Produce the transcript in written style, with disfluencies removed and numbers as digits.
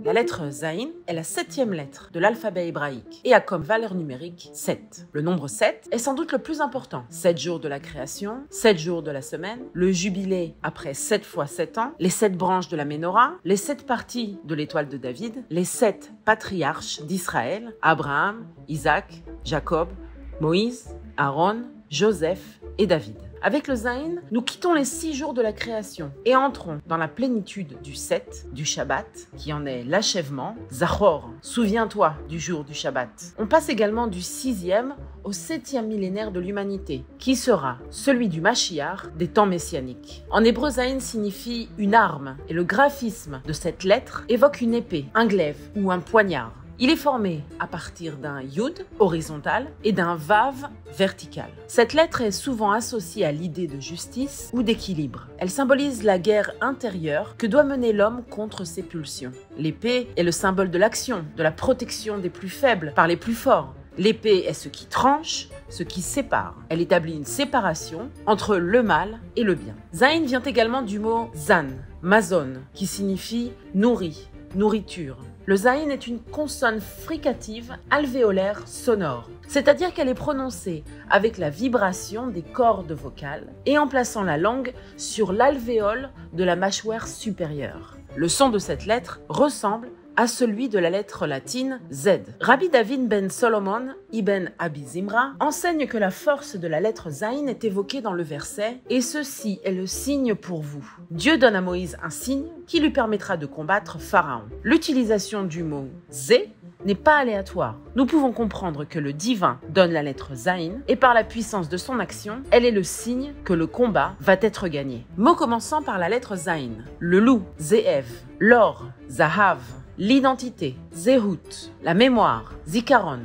La lettre Zayin est la 7e lettre de l'alphabet hébraïque et a comme valeur numérique 7. Le nombre 7 est sans doute le plus important. 7 jours de la création, 7 jours de la semaine, le jubilé après 7 fois 7 ans, les 7 branches de la Ménorah, les 7 parties de l'étoile de David, les 7 patriarches d'Israël, Abraham, Isaac, Jacob, Moïse, Aaron, Joseph et David. Avec le Zayin, nous quittons les 6 jours de la création et entrons dans la plénitude du 7, du Shabbat, qui en est l'achèvement. Zachor, souviens-toi du jour du Shabbat. On passe également du 6e au 7e millénaire de l'humanité, qui sera celui du Mashiach des temps messianiques. En hébreu, Zayin signifie une arme et le graphisme de cette lettre évoque une épée, un glaive ou un poignard. Il est formé à partir d'un yud horizontal et d'un vav vertical. Cette lettre est souvent associée à l'idée de justice ou d'équilibre. Elle symbolise la guerre intérieure que doit mener l'homme contre ses pulsions. L'épée est le symbole de l'action, de la protection des plus faibles par les plus forts. L'épée est ce qui tranche, ce qui sépare. Elle établit une séparation entre le mal et le bien. Zayin vient également du mot zan, mazon, qui signifie nourri, nourriture. Le Zayin est une consonne fricative alvéolaire sonore, c'est-à-dire qu'elle est prononcée avec la vibration des cordes vocales et en plaçant la langue sur l'alvéole de la mâchoire supérieure. Le son de cette lettre ressemble à celui de la lettre latine Z. Rabbi David ben Solomon ibn Abi Zimra enseigne que la force de la lettre Zayin est évoquée dans le verset « Et ceci est le signe pour vous ». Dieu donne à Moïse un signe qui lui permettra de combattre Pharaon. L'utilisation du mot « Z » n'est pas aléatoire. Nous pouvons comprendre que le divin donne la lettre Zayin et par la puissance de son action, elle est le signe que le combat va être gagné. Mot commençant par la lettre Zayin. Le loup, Ze'ev, l'or, Zahav, l'identité, Zehut, la mémoire, Zikaron,